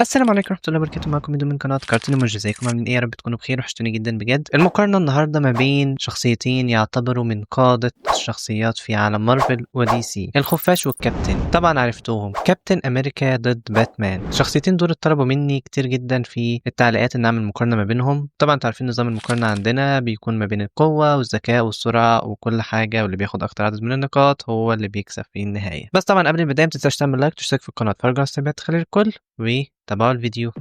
السلام عليكم ورحمة الله وبركاته. معكم ميدو من قناة كارتون ايموجي. ازيكم عاملين ايه؟ يا رب تكونوا بخير. وحشتوني جدا بجد. المقارنة النهاردة ما بين شخصيتين يعتبروا من قادة الشخصيات في عالم مارفل ودي سي، الخفاش والكابتن. طبعا عرفتوهم، كابتن امريكا ضد باتمان. الشخصيتين دول اتطلبوا مني كتير جدا في التعليقات ان اعمل مقارنة ما بينهم. طبعا انتوا عارفين نظام المقارنة عندنا بيكون ما بين القوة والذكاء والسرعة وكل حاجة، واللي بياخد اكتر عدد من النقاط هو اللي بيكسب في النهاية. بس طبعا قبل البداية ما تنساش تعمل لايك وتشترك في القناة وتفعل جرس التنبيهات تخلي الكل وتابعوا الفيديو.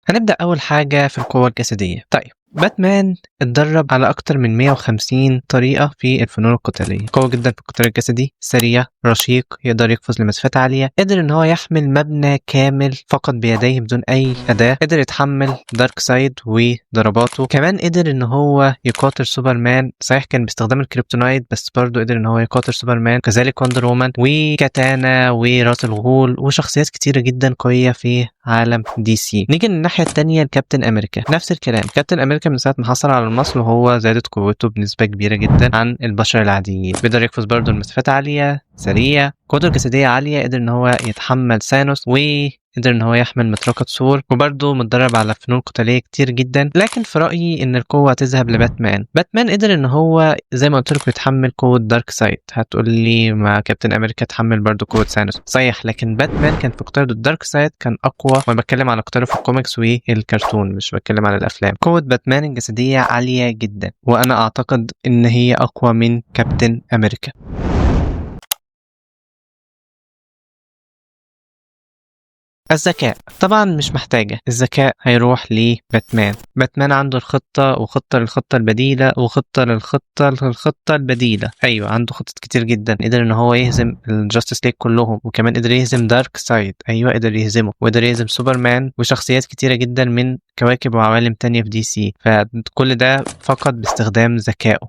هنبدأ أول حاجة في القوة الجسدية. طيب، باتمان اتدرب على أكتر من 150 طريقة في الفنون القتالية. قوي جدا في القتال الجسدي، سريع، رشيق، يقدر يقفز لمسافات عالية، قدر إن هو يحمل مبنى كامل فقط بيديه بدون أي أداة، قدر يتحمل دارك سايد وضرباته، كمان قدر إن هو يقاتل سوبرمان. صحيح كان باستخدام الكريبتونايت بس برضه قدر إن هو يقاتل سوبرمان، كذلك وندر وومن وكاتانا وراس الغول وشخصيات كتيرة جدا قوية في عالم دي سي. نيجي للناحية التانية لكابتن أمريكا، نفس الكلام. كابتن أمريكا من ساعة ما حصل على المصل وهو زادت قوته بنسبة كبيرة جدا عن البشر العاديين. بيقدر يقفز برضه لمسافات عالية، سريع، قدرة جسدية عالية، قدر إن هو يتحمل ثانوس وقدر إن هو يحمل مطرقة ثور، وبرضه متدرب على فنون قتالية كتير جدا. لكن في رأيي إن القوة تذهب لباتمان. باتمان قدر إن هو زي ما قلت لكم يتحمل قوة دارك سايد. هتقول لي ما كابتن أمريكا تحمل برضه قوة ثانوس، صحيح، لكن باتمان كان في قتاله ضد دارك سايد كان أقوى، وأنا بتكلم على قتاله في الكوميكس والكرتون مش بتكلم على الأفلام. قوة باتمان الجسدية عالية جدا، وأنا أعتقد إن هي أقوى من كابتن أمريكا. الذكاء طبعا مش محتاجة، الذكاء هيروح لباتمان. باتمان عنده الخطة وخطة للخطة البديلة وخطة للخطة البديلة. أيوة، عنده خطط كتير جدا. قدر إن هو يهزم الجاستس ليج كلهم، وكمان قدر يهزم دارك سايد. أيوة قدر يهزمه، وقدر يهزم سوبرمان وشخصيات كتيرة جدا من كواكب وعوالم تانية في دي سي. فكل ده فقط باستخدام ذكائه.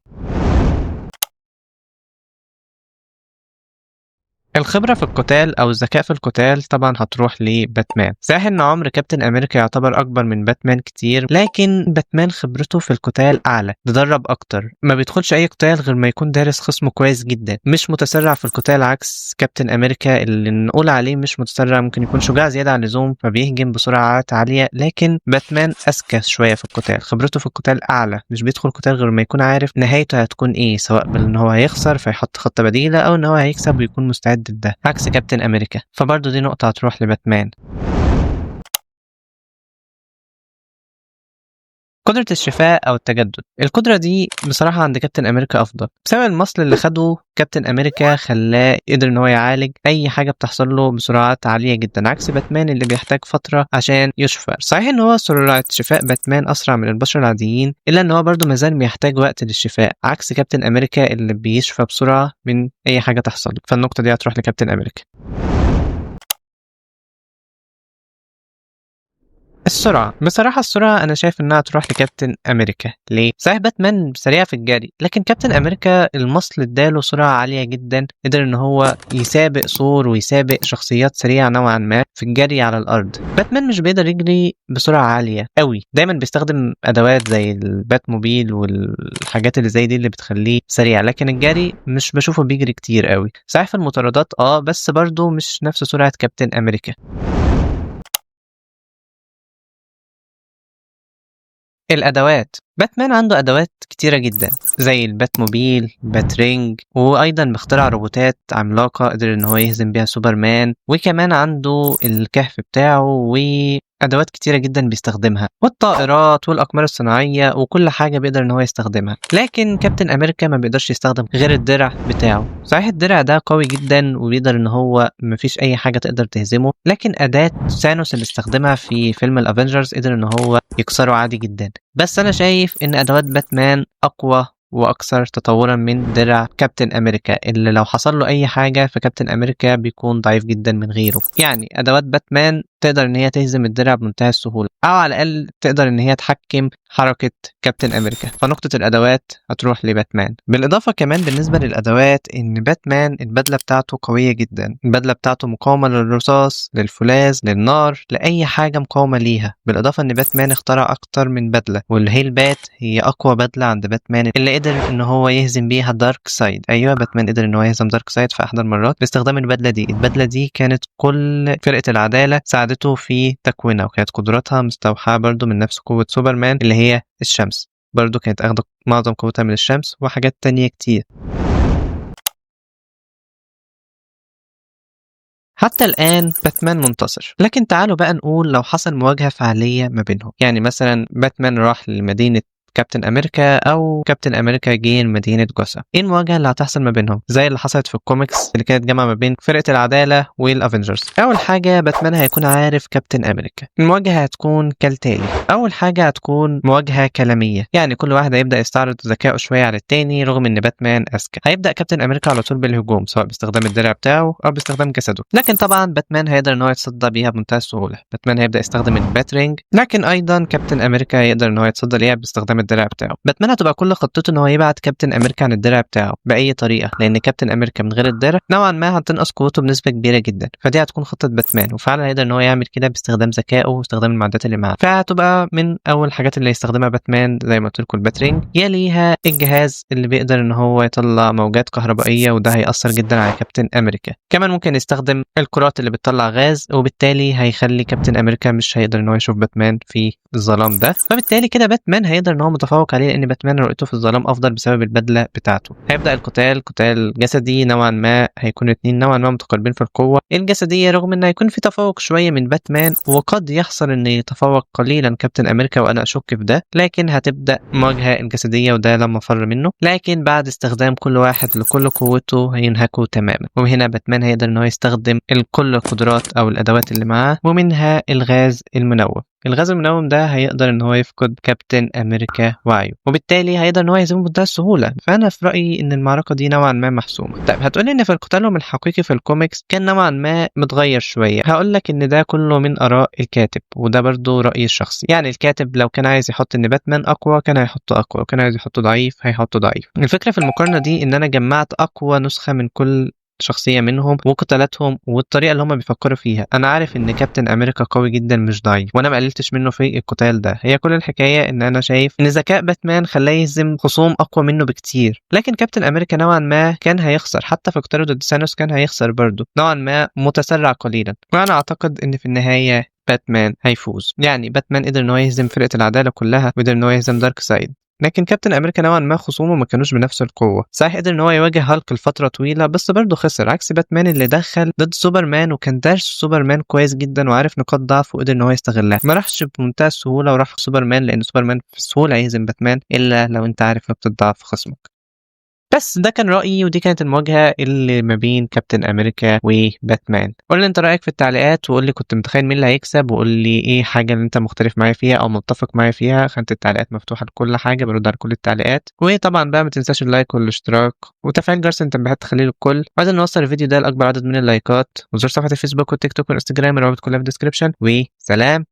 الخبرة في القتال أو الذكاء في القتال طبعا هتروح لباتمان. صحيح إن عمر كابتن أمريكا يعتبر أكبر من باتمان كتير، لكن باتمان خبرته في القتال أعلى، تدرب أكتر، ما بيدخلش أي قتال غير ما يكون دارس خصمه كويس جدا، مش متسرع في القتال عكس كابتن أمريكا اللي نقول عليه مش متسرع، ممكن يكون شجاع زيادة عن اللزوم فبيهجم بسرعات عالية. لكن باتمان أذكى شوية في القتال، خبرته في القتال أعلى، مش بيدخل قتال غير ما يكون عارف نهايته هتكون إيه، سواء بأن هو هيخسر فيحط خطة بديلة أو إن هو هيكسب ويكون مستعد ده، عكس كابتن أمريكا. فبرضه دي نقطة هتروح لباتمان. قدرة الشفاء أو التجدد، القدرة دي بصراحة عند كابتن أمريكا أفضل بسبب المصل اللي خده. كابتن أمريكا خلاه قدر إن هو يعالج أي حاجة بتحصل له بسرعات عالية جدا، عكس باتمان اللي بيحتاج فترة عشان يشفى. صحيح إن هو سرعة شفاء باتمان أسرع من البشر العاديين، إلا إن هو برضه مازال بيحتاج وقت للشفاء، عكس كابتن أمريكا اللي بيشفى بسرعة من أي حاجة تحصل. فالنقطة دي هتروح لكابتن أمريكا. السرعة، بصراحة السرعة أنا شايف إنها تروح لكابتن أمريكا. ليه؟ صحيح باتمان سريع في الجري، لكن كابتن أمريكا المصل اداله سرعة عالية جدا، قدر إن هو يسابق ثور ويسابق شخصيات سريعة نوعا ما في الجري على الأرض. باتمان مش بيقدر يجري بسرعة عالية قوي، دايما بيستخدم أدوات زي البات موبيل والحاجات اللي زي دي اللي بتخليه سريع، لكن الجري مش بشوفه بيجري كتير قوي. صحيح في المطاردات بس برضه مش نفس سرعة كابتن أمريكا. الأدوات، باتمان عنده أدوات كتيرة جدا زي البات موبيل، بات رينج، وأيضا مخترع روبوتات عملاقة قدر إن هو يهزم بيها سوبرمان، وكمان عنده الكهف بتاعه وأدوات كتيرة جدا بيستخدمها، والطائرات والأقمار الصناعية وكل حاجة بيقدر إن هو يستخدمها. لكن كابتن أمريكا ما بيقدرش يستخدم غير الدرع بتاعه. صحيح الدرع ده قوي جدا وبيقدر إن هو مفيش أي حاجة تقدر تهزمه، لكن أداة ثانوس اللي استخدمها في فيلم الأفينجرز قدر إن هو يكسره عادي جدا. بس أنا شايف إن أدوات باتمان أقوى وأكثر تطورا من درع كابتن أمريكا، اللي لو حصل له أي حاجة فكابتن أمريكا بيكون ضعيف جدا من غيره. يعني أدوات باتمان تقدر إن هي تهزم الدرع بمنتهى السهولة، أو على الأقل تقدر إن هي تحكم حركة كابتن أمريكا. فنقطة الأدوات هتروح لباتمان. بالإضافة كمان بالنسبة للأدوات إن باتمان البدلة بتاعته قوية جدا، البدلة بتاعته مقاومة للرصاص، للفولاذ، للنار، لأي حاجة مقاومة ليها. بالإضافة إن باتمان اخترع أكتر من بدلة، واللي هي البات هي أقوى بدلة عند باتمان، اللي فقدر ان هو يهزم بيها دارك سايد. ايوه، باتمان قدر ان هو يهزم دارك سايد في احدى المرات باستخدام البدله دي. البدله دي كانت كل فرقه العداله ساعدته في تكوينها، وكانت قدراتها مستوحاه برضو من نفس قوه سوبرمان اللي هي الشمس. برضو كانت اخده معظم قوتها من الشمس وحاجات تانية كتير. حتى الآن باتمان منتصر، لكن تعالوا بقى نقول لو حصل مواجهة فعلية ما بينهم. يعني مثلا باتمان راح لمدينة كابتن امريكا او كابتن امريكا جه مدينه جوثام، ايه المواجهه اللي هتحصل ما بينهم زي اللي حصلت في الكوميكس اللي كانت جامعه ما بين فرقه العداله والافنجرز؟ اول حاجه باتمان هيكون عارف كابتن امريكا. المواجهه هتكون كالتالي: اول حاجه هتكون مواجهه كلاميه، يعني كل واحد هيبدا يستعرض ذكائه شويه على التاني رغم ان باتمان اذكى. هيبدا كابتن امريكا على طول بالهجوم سواء باستخدام الدرع بتاعه او باستخدام جسده، لكن طبعا باتمان هيقدر ان هو يتصدى بيها بمنتهى السهوله. باتمان هيبدا يستخدم الباترينج، لكن ايضا كابتن امريكا هيقدر ان هو يتصدى ليها باستخدام الدرع بتاعه. باتمان هتبقى كل خطته ان هو يبعد كابتن امريكا عن الدرع بتاعه باي طريقه، لان كابتن امريكا من غير الدرع نوعا ما هتنقص قوته بنسبه كبيره جدا. فدي هتكون خطه باتمان، وفعلا هيقدر ان هو يعمل كده باستخدام ذكائه واستخدام المعدات اللي معاه. فهتبقى من اول الحاجات اللي يستخدمها باتمان زي ما قلت لكم الباترينج، يليها الجهاز اللي بيقدر ان هو يطلع موجات كهربائيه، وده هيأثر جدا على كابتن امريكا. كمان ممكن يستخدم الكرات اللي بتطلع غاز، وبالتالي هيخلي كابتن امريكا مش هيقدر ان هو يشوف باتمان في الظلام ده. فبالتالي كده باتمان هيقدر ان هو متفوق عليه، لان باتمان رؤيته في الظلام افضل بسبب البدله بتاعته. هيبدا القتال قتال جسدي نوعا ما، هيكون اتنين نوعا ما متقاربين في القوه الجسديه، رغم ان هيكون في تفوق شويه من باتمان، وقد يحصل ان يتفوق قليلا كابتن امريكا وانا اشك في ده. لكن هتبدا المواجهه الجسديه وده لا مفر منه، لكن بعد استخدام كل واحد لكل قوته هينهكوا تماما. وهنا باتمان هيقدر ان هو يستخدم كل القدرات او الادوات اللي معاه، ومنها الغاز المنوم. الغاز المنوم ده هيقدر ان هو يفقد كابتن امريكا وعيه، وبالتالي هيقدر ان هو يهزمه بمنتهى السهوله. فانا في رايي ان المعركه دي نوعا ما محسومه. طيب هتقولي ان في قتالهم الحقيقي في الكوميكس كان نوعا ما متغير شويه. هقول لك ان ده كله من اراء الكاتب، وده برضو رايي الشخصي. يعني الكاتب لو كان عايز يحط ان باتمان اقوى كان هيحطه اقوى، وكان عايز يحطه ضعيف هيحطه ضعيف. الفكره في المقارنه دي ان انا جمعت اقوى نسخه من كل شخصية منهم وقتالاتهم والطريقة اللي هم بيفكروا فيها. أنا عارف إن كابتن أمريكا قوي جدا مش ضعيف، وأنا ما قللتش منه في القتال ده. هي كل الحكاية إن أنا شايف إن ذكاء باتمان خلاه يهزم خصوم أقوى منه بكتير، لكن كابتن أمريكا نوعا ما كان هيخسر. حتى في قتاله ضد ثانوس كان هيخسر برضه، نوعا ما متسرع قليلا. وأنا أعتقد إن في النهاية باتمان هيفوز. يعني باتمان قدر إن هو يهزم فرقة العدالة كلها، وقدر إن هو يهزم دارك سايد، لكن كابتن امريكا نوعا ما خصومه ما كانوش بنفس القوه. صحيح قدر ان هو يواجه هالك لفتره طويله، بس برضه خسر، عكس باتمان اللي دخل ضد سوبرمان وكان دارس سوبرمان كويس جدا وعارف نقاط ضعفه وقدر ان هو يستغلها. ما راحش بمنتهى السهوله وراح سوبرمان، لان سوبرمان في السهوله يهزم باتمان الا لو انت عارف نقطه ضعف خصمك. بس ده كان رأيي، ودي كانت المواجهة اللي ما بين كابتن أمريكا وباتمان. قول لي انت رأيك في التعليقات، وقول لي كنت متخيل مين اللي هيكسب، وقول لي ايه حاجة اللي انت مختلف معايا فيها او متفق معايا فيها. خانة التعليقات مفتوحة لكل حاجة، برد على كل التعليقات. وطبعا بقى ما تنساش اللايك والاشتراك وتفعيل جرس التنبيهات تخليه للكل، وعايزين نوصل الفيديو ده لأكبر عدد من اللايكات. وزور صفحة الفيسبوك والتيك توك والانستجرام، الروابط كلها في الديسكربشن. وسلام.